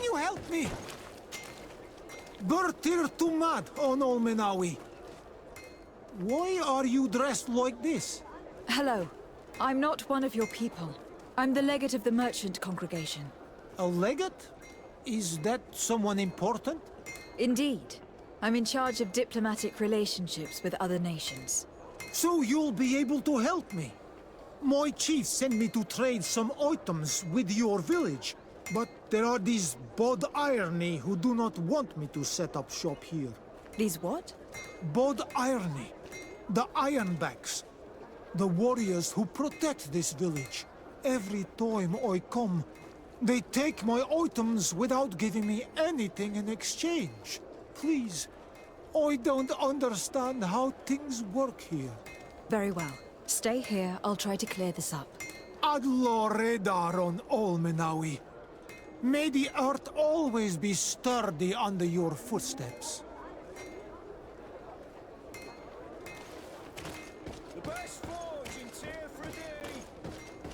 you help me? Bertir Tumad on Olmenawi. Why are you dressed like this? Hello. I'm not one of your people. I'm the legate of the merchant congregation. A legate? Is that someone important? Indeed. I'm in charge of diplomatic relationships with other nations. So you'll be able to help me. My chief sent me to trade some items with your village, but there are these Bod Irony who do not want me to set up shop here. These what? Bod Irony. The Ironbacks. The warriors who protect this village. Every time I come, they take my items without giving me anything in exchange. Please, I don't understand how things work here. Very well. Stay here, I'll try to clear this up. Adlo Redar on Olmenawi. May the earth always be sturdy under your footsteps. The best forge in Tier for a day.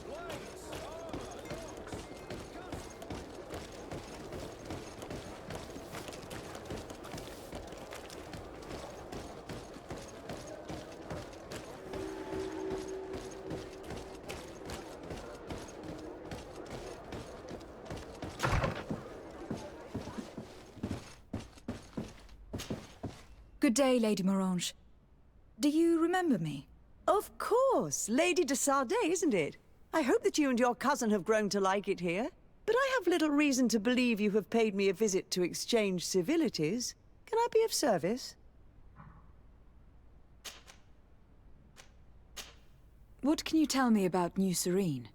Blades, armor, Good day, Lady Morange. Do you remember me? Of course, Lady de Sardet, isn't it? I hope that you and your cousin have grown to like it here. But I have little reason to believe you have paid me a visit to exchange civilities. Can I be of service? What can you tell me about New Serene?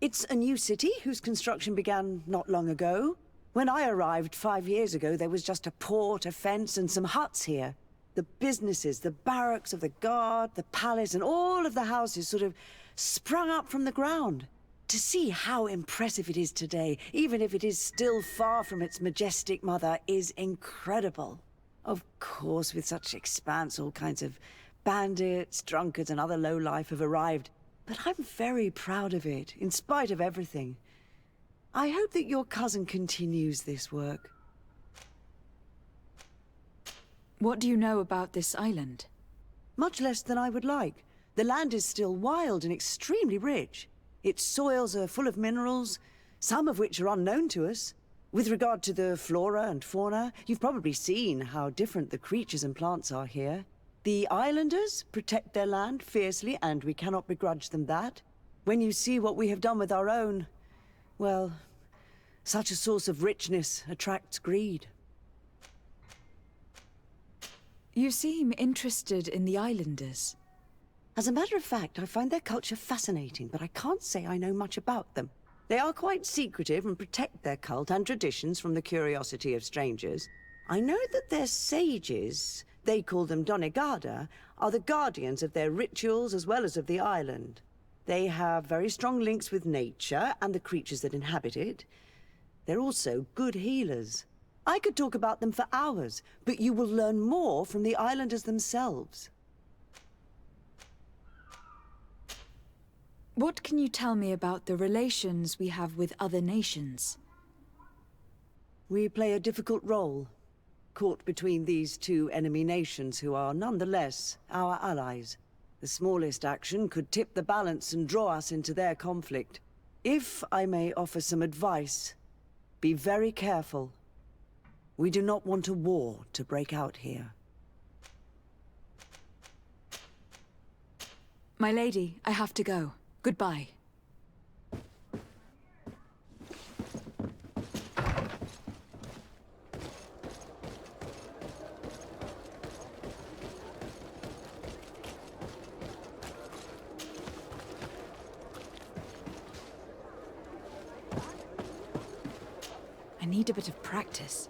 It's a new city whose construction began not long ago. When I arrived 5 years ago, there was just a port, a fence, and some huts here. The businesses, the barracks of the guard, the palace, and all of the houses sort of sprung up from the ground. To see how impressive it is today, even if it is still far from its majestic mother, is incredible. Of course, with such expanse, all kinds of bandits, drunkards, and other lowlife have arrived. But I'm very proud of it, in spite of everything. I hope that your cousin continues this work. What do you know about this island? Much less than I would like. The land is still wild and extremely rich. Its soils are full of minerals, some of which are unknown to us. With regard to the flora and fauna, you've probably seen how different the creatures and plants are here. The islanders protect their land fiercely, and we cannot begrudge them that. When you see what we have done with our own, well, such a source of richness attracts greed. You seem interested in the islanders. As a matter of fact, I find their culture fascinating, but I can't say I know much about them. They are quite secretive and protect their cult and traditions from the curiosity of strangers. I know that their sages, they call them Donegada, are the guardians of their rituals as well as of the island. They have very strong links with nature and the creatures that inhabit it. They're also good healers. I could talk about them for hours, but you will learn more from the islanders themselves. What can you tell me about the relations we have with other nations? We play a difficult role, caught between these two enemy nations who are nonetheless our allies. The smallest action could tip the balance and draw us into their conflict. If I may offer some advice, be very careful. We do not want a war to break out here. My lady, I have to go. Goodbye. I need a bit of practice.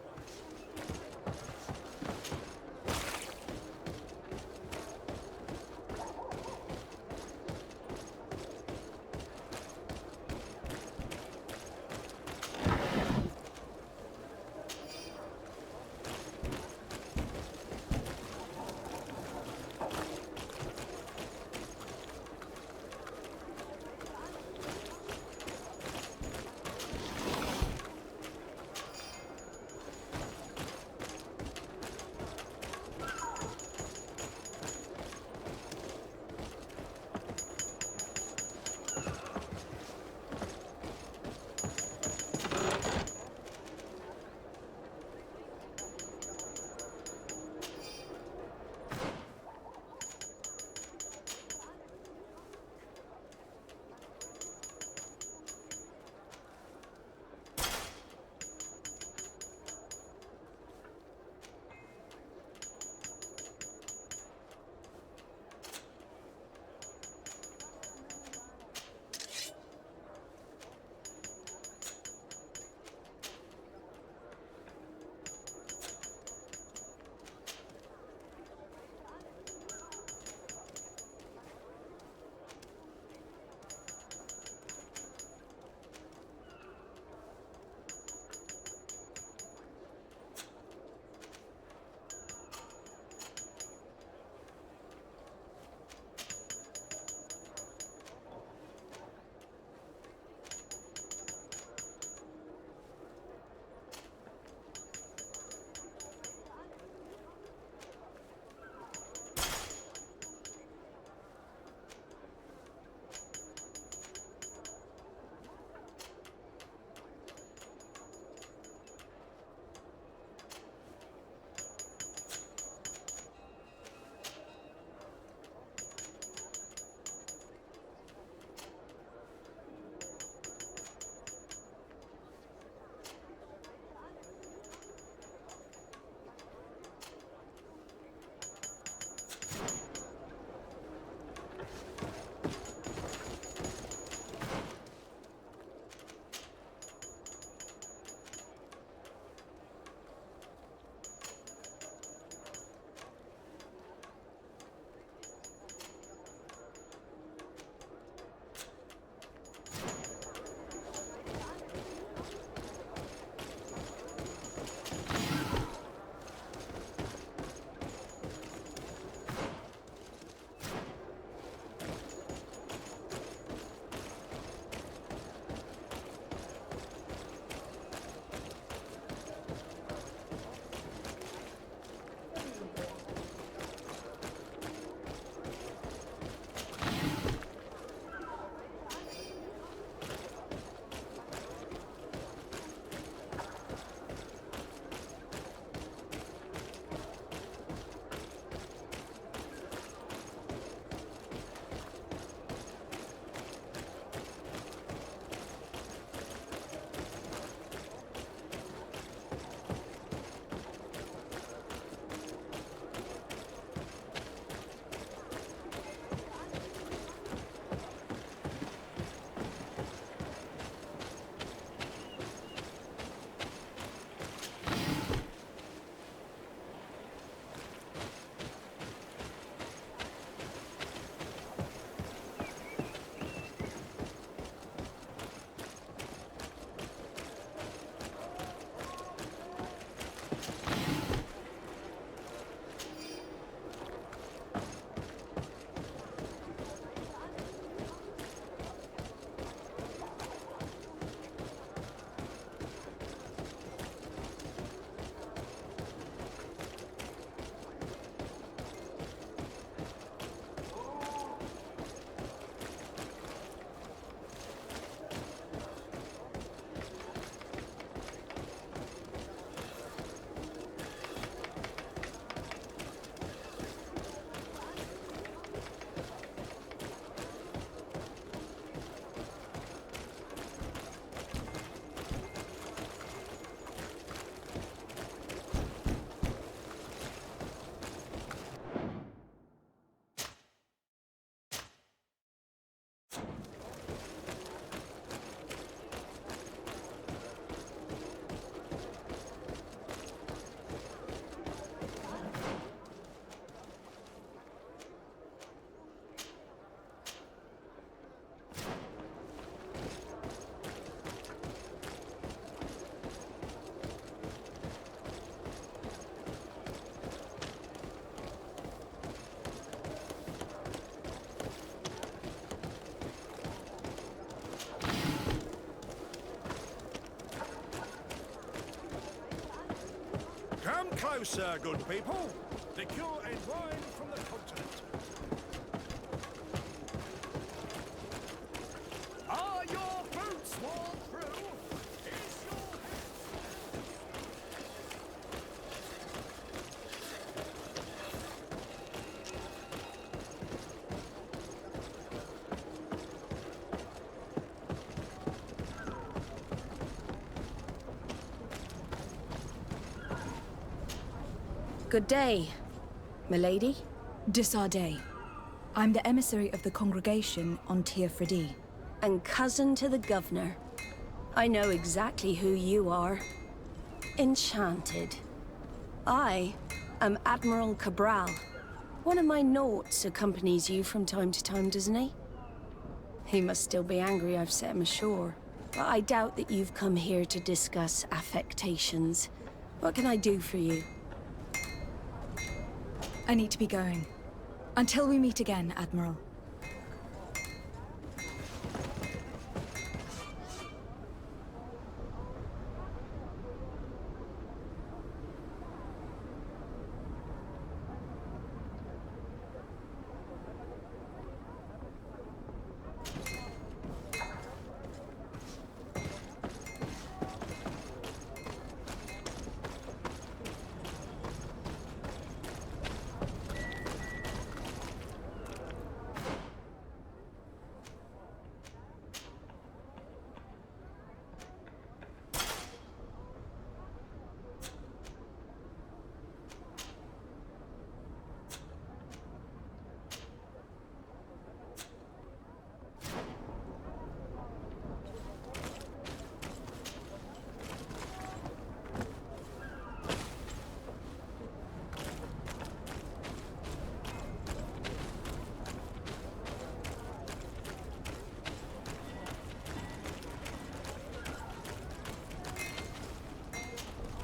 closer, good people. Liqueur and wine from the continent. Are your boots worn through? Is your Good day, milady. Disarday. I'm the emissary of the congregation on Tir Fredi. And cousin to the governor. I know exactly who you are. Enchanted. I am Admiral Cabral. One of my naughts accompanies you from time to time, doesn't he? He must still be angry I've set him ashore. But I doubt that you've come here to discuss affectations. What can I do for you? I need to be going. Until we meet again, Admiral.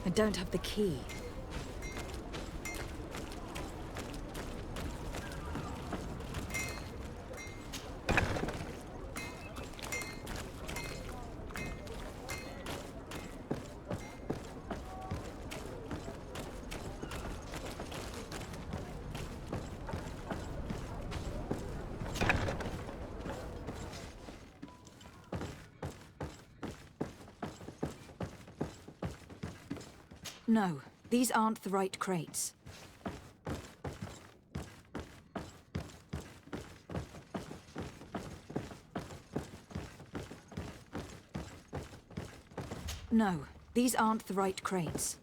I don't have the key. No, these aren't the right crates. No, these aren't the right crates.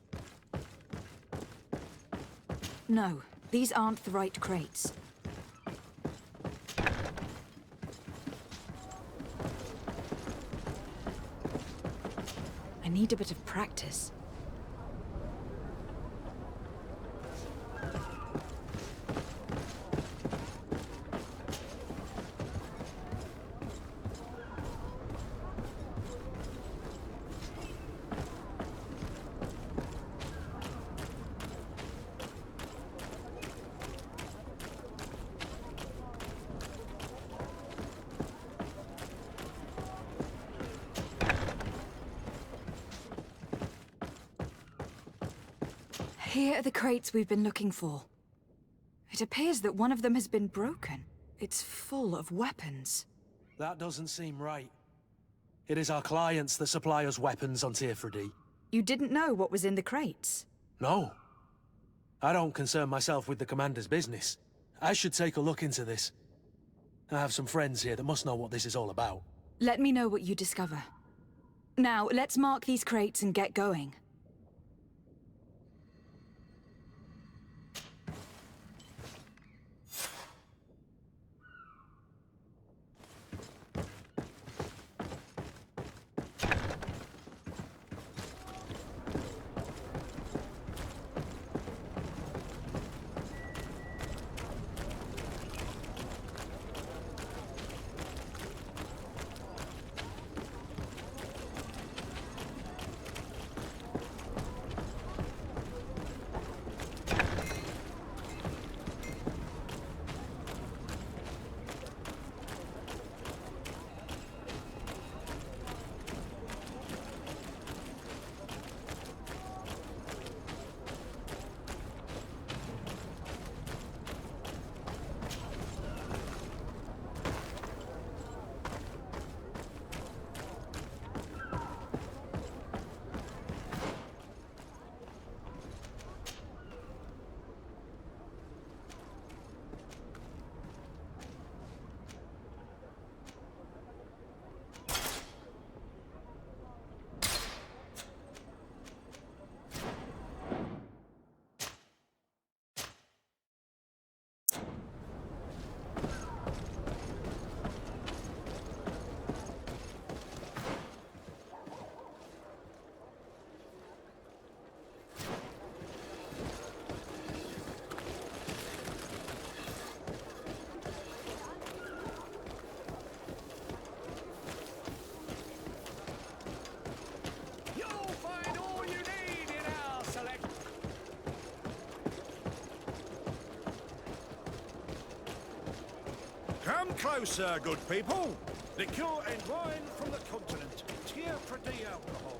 No, these aren't the right crates. I need a bit of practice. Here are the crates we've been looking for. It appears that one of them has been broken. It's full of weapons. That doesn't seem right. It is our clients that supply us weapons on Tir Fredi. You didn't know what was in the crates? No. I don't concern myself with the commander's business. I should take a look into this. I have some friends here that must know what this is all about. Let me know what you discover. Now, let's mark these crates and get going. Hello, sir, good people. Liqueur and wine from the continent. Tier for the alcohol.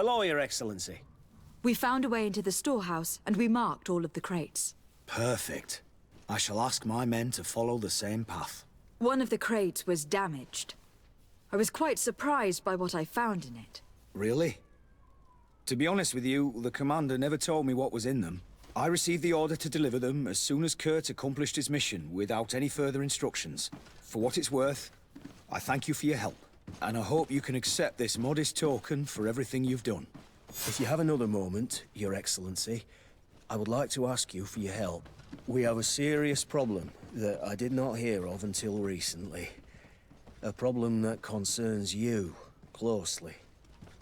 Hello, Your Excellency. We found a way into the storehouse, and we marked all of the crates. Perfect. I shall ask my men to follow the same path. One of the crates was damaged. I was quite surprised by what I found in it. Really? To be honest with you, the commander never told me what was in them. I received the order to deliver them as soon as Kurt accomplished his mission, without any further instructions. For what it's worth, I thank you for your help. And I hope you can accept this modest token for everything you've done. If you have another moment, Your Excellency, I would like to ask you for your help. We have a serious problem that I did not hear of until recently. A problem that concerns you closely.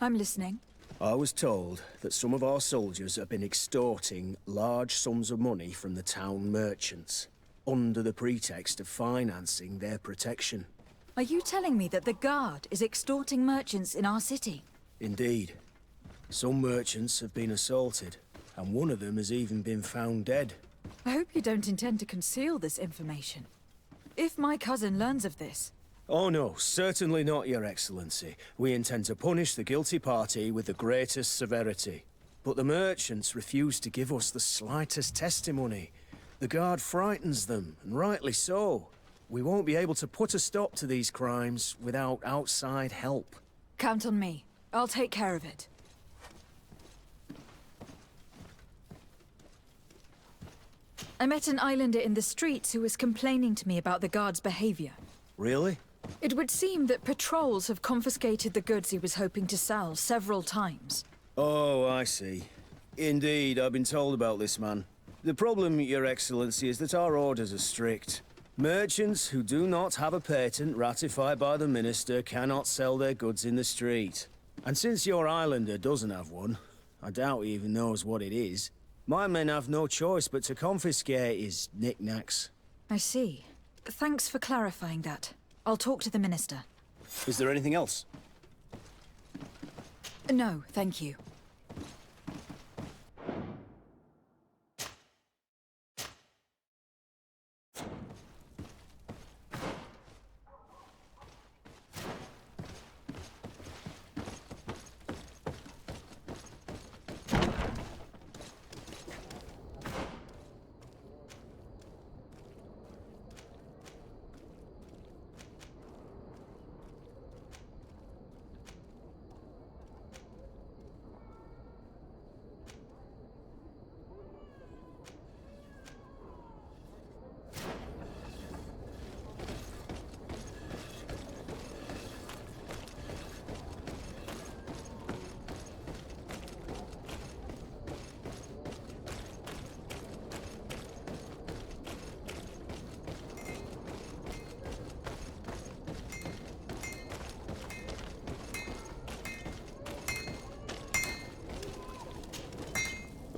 I'm listening. I was told that some of our soldiers have been extorting large sums of money from the town merchants, under the pretext of financing their protection. Are you telling me that the Guard is extorting merchants in our city? Indeed. Some merchants have been assaulted, and one of them has even been found dead. I hope you don't intend to conceal this information. If my cousin learns of this... Oh no, certainly not, Your Excellency. We intend to punish the guilty party with the greatest severity. But the merchants refuse to give us the slightest testimony. The Guard frightens them, and rightly so. We won't be able to put a stop to these crimes without outside help. Count on me. I'll take care of it. I met an islander in the streets who was complaining to me about the Guard's behavior. Really? It would seem that patrols have confiscated the goods he was hoping to sell several times. Oh, I see. Indeed, I've been told about this man. The problem, Your Excellency, is that our orders are strict. Merchants who do not have a patent ratified by the Minister cannot sell their goods in the street. And since your islander doesn't have one, I doubt he even knows what it is, my men have no choice but to confiscate his knickknacks. I see. Thanks for clarifying that. I'll talk to the Minister. Is there anything else? No, thank you.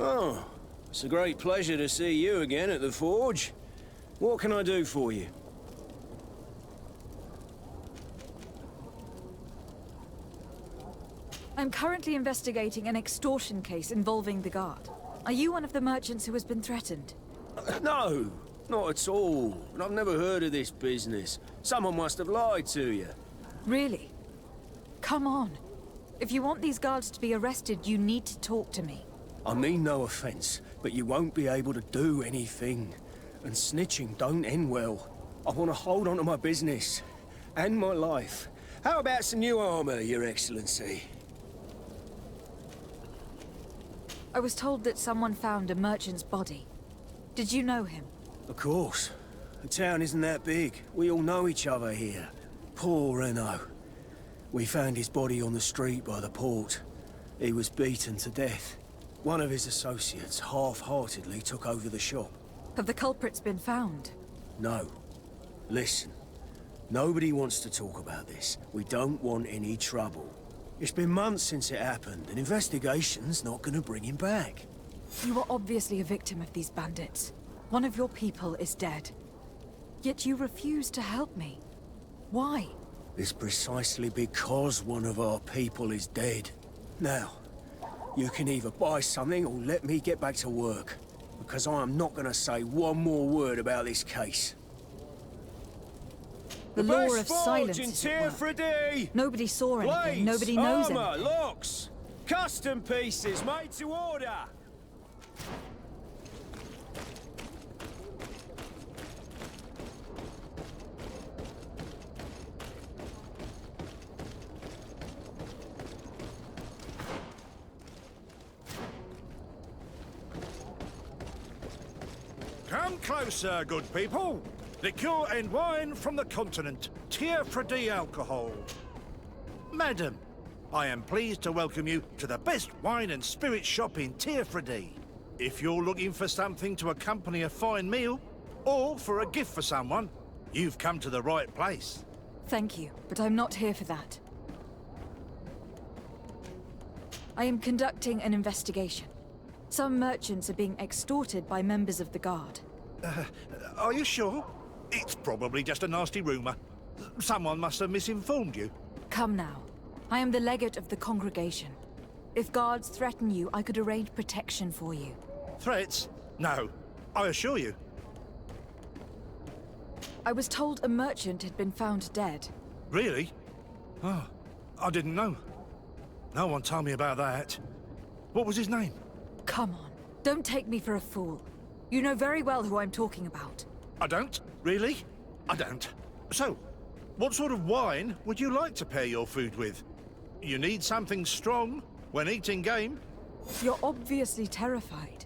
Oh, it's a great pleasure to see you again at the Forge. What can I do for you? I'm currently investigating an extortion case involving the Guard. Are you one of the merchants who has been threatened? No, not at all. I've never heard of this business. Someone must have lied to you. Really? Come on. If you want these guards to be arrested, you need to talk to me. I mean no offense, but you won't be able to do anything. And snitching don't end well. I want to hold on to my business. And my life. How about some new armor, Your Excellency? I was told that someone found a merchant's body. Did you know him? Of course. The town isn't that big. We all know each other here. Poor Renault. We found his body on the street by the port. He was beaten to death. One of his associates half-heartedly took over the shop. Have the culprits been found? No. Listen. Nobody wants to talk about this. We don't want any trouble. It's been months since it happened. An investigation's not gonna bring him back. You are obviously a victim of these bandits. One of your people is dead. Yet you refuse to help me. Why? It's precisely because one of our people is dead. Now, you can either buy something or let me get back to work. Because I am not gonna say one more word about this case. The law of silence is at work. Nobody saw anything, nobody knows armor, anything. locks, custom pieces made to order. Come closer, good people. Liqueur and wine from the continent. Tier for D alcohol. Madam, I am pleased to welcome you to the best wine and spirit shop in Tier for D. If you're looking for something to accompany a fine meal, or for a gift for someone, you've come to the right place. Thank you, but I'm not here for that. I am conducting an investigation. Some merchants are being extorted by members of the Guard. Are you sure? It's probably just a nasty rumor. Someone must have misinformed you. Come now. I am the legate of the congregation. If guards threaten you, I could arrange protection for you. Threats? No, I assure you. I was told a merchant had been found dead. Really? Oh, I didn't know. No one told me about that. What was his name? Come on. Don't take me for a fool. You know very well who I'm talking about. I don't? Really? I don't. So, what sort of wine would you like to pair your food with? You need something strong when eating game? You're obviously terrified.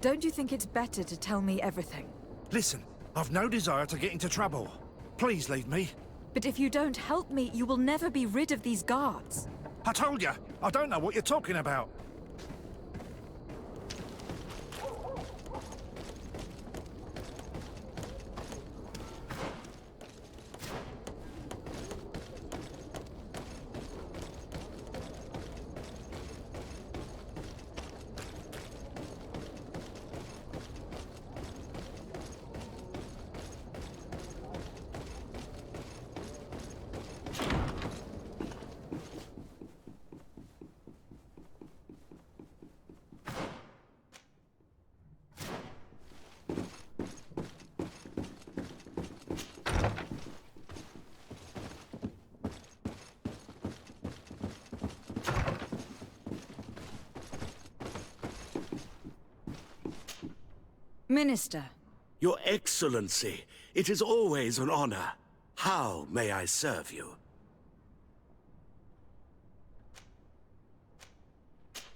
Don't you think it's better to tell me everything? Listen, I've no desire to get into trouble. Please leave me. But if you don't help me, you will never be rid of these guards. I told you, I don't know what you're talking about. Minister. Your Excellency, it is always an honor. How may I serve you?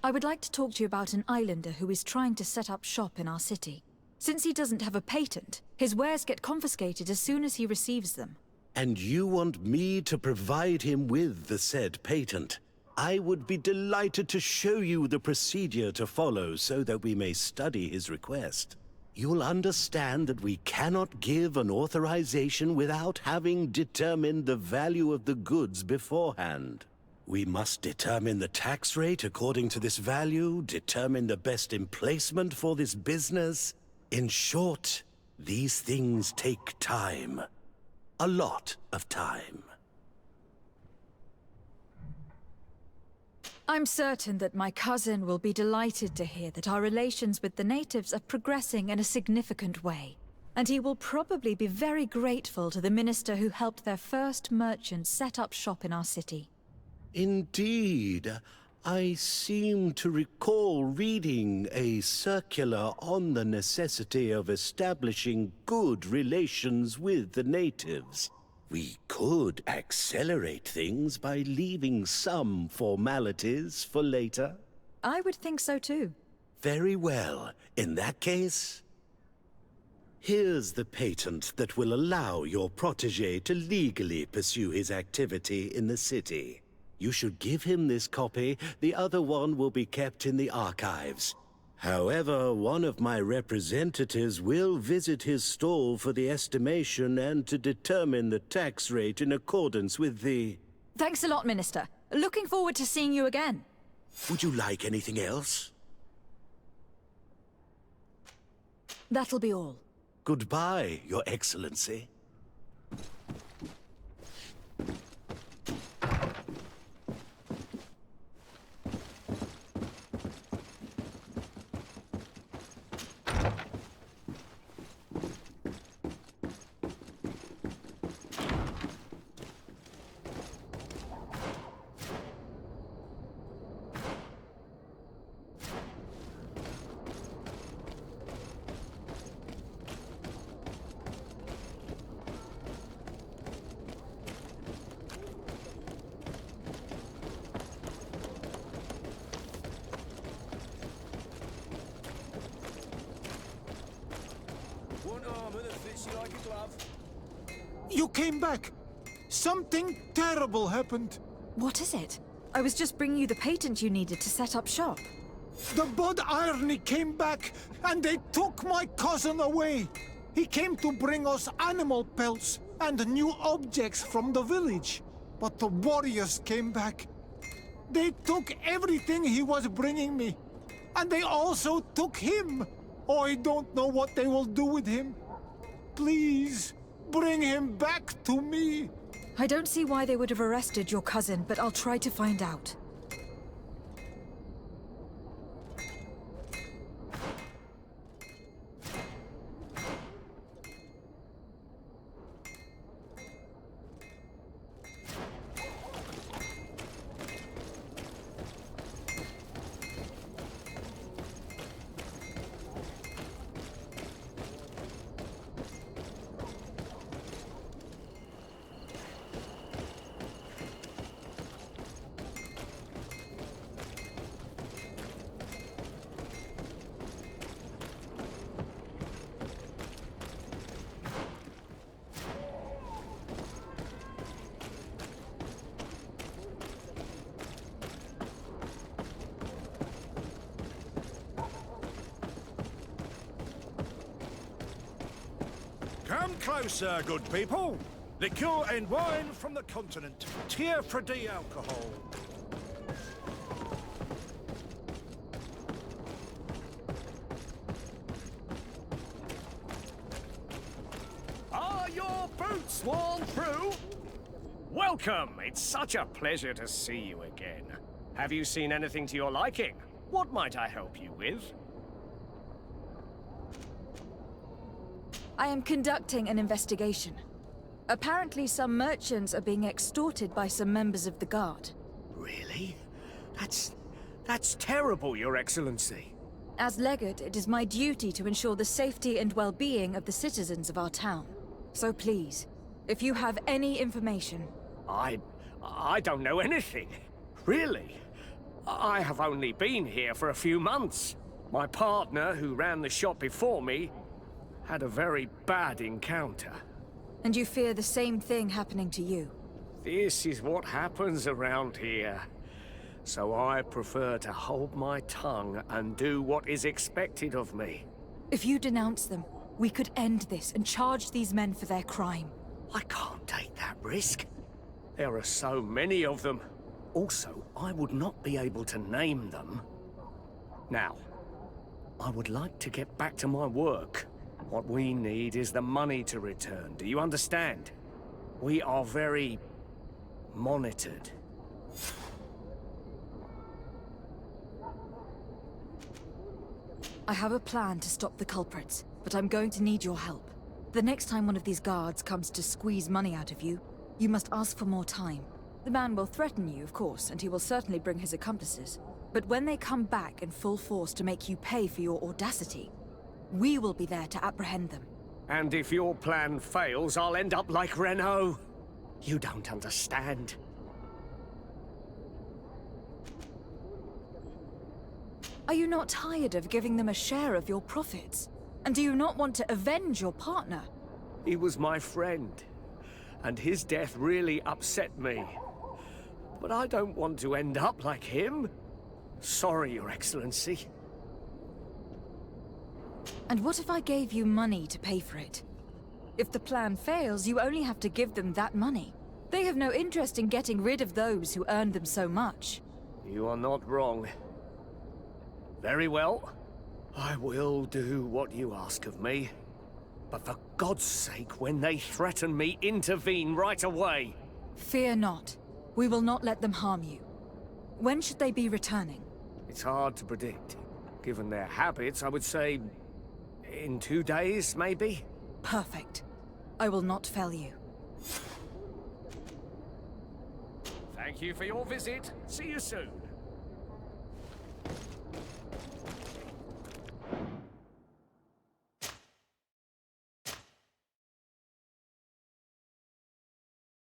I would like to talk to you about an islander who is trying to set up shop in our city. Since he doesn't have a patent, his wares get confiscated as soon as he receives them. And you want me to provide him with the said patent? I would be delighted to show you the procedure to follow so that we may study his request. You'll understand that we cannot give an authorization without having determined the value of the goods beforehand. We must determine the tax rate according to this value, determine the best emplacement for this business. In short, these things take time. A lot of time. I'm certain that my cousin will be delighted to hear that our relations with the natives are progressing in a significant way. And he will probably be very grateful to the minister who helped their first merchant set up shop in our city. Indeed. I seem to recall reading a circular on the necessity of establishing good relations with the natives. We could accelerate things by leaving some formalities for later. I would think so too. Very well. In that case, here's the patent that will allow your protégé to legally pursue his activity in the city. You should give him this copy. The other one will be kept in the archives. However, one of my representatives will visit his stall for the estimation and to determine the tax rate in accordance with the... Thanks a lot, Minister. Looking forward to seeing you again. Would you like anything else? That'll be all. Goodbye, Your Excellency. One armor that fits you like a glove. You came back! Something terrible happened. What is it? I was just bringing you the patent you needed to set up shop. The Bod Irony came back, and they took my cousin away. He came to bring us animal pelts and new objects from the village. But the warriors came back. They took everything he was bringing me. And they also took him. Oh, I don't know what they will do with him. Please, bring him back to me. I don't see why they would have arrested your cousin, but I'll try to find out. Come closer, good people. Liqueur and wine from the continent. Tier for D alcohol. Are your boots worn through? Welcome! It's such a pleasure to see you again. Have you seen anything to your liking? What might I help you with? I am conducting an investigation. Apparently some merchants are being extorted by some members of the Guard. Really? That's terrible, Your Excellency. As Legate, it is my duty to ensure the safety and well-being of the citizens of our town. So please, if you have any information... I don't know anything. Really? I have only been here for a few months. My partner, who ran the shop before me, had a very bad encounter. And you fear the same thing happening to you? This is what happens around here. So I prefer to hold my tongue and do what is expected of me. If you denounce them, we could end this and charge these men for their crime. I can't take that risk. There are so many of them. Also, I would not be able to name them. Now, I would like to get back to my work. What we need is the money to return. Do you understand? We are very monitored. I have a plan to stop the culprits, but I'm going to need your help. The next time one of these guards comes to squeeze money out of you, you must ask for more time. The man will threaten you, of course, and he will certainly bring his accomplices. But when they come back in full force to make you pay for your audacity, we will be there to apprehend them. And if your plan fails, I'll end up like Renault. You don't understand. Are you not tired of giving them a share of your profits? And do you not want to avenge your partner? He was my friend, and his death really upset me. But I don't want to end up like him. Sorry, Your Excellency. And what if I gave you money to pay for it? If the plan fails, you only have to give them that money. They have no interest in getting rid of those who earned them so much. You are not wrong. Very well. I will do what you ask of me. But for God's sake, when they threaten me, intervene right away. Fear not. We will not let them harm you. When should they be returning? It's hard to predict. Given their habits, I would say... in 2 days, maybe? Perfect. I will not fail you. Thank you for your visit. See you soon.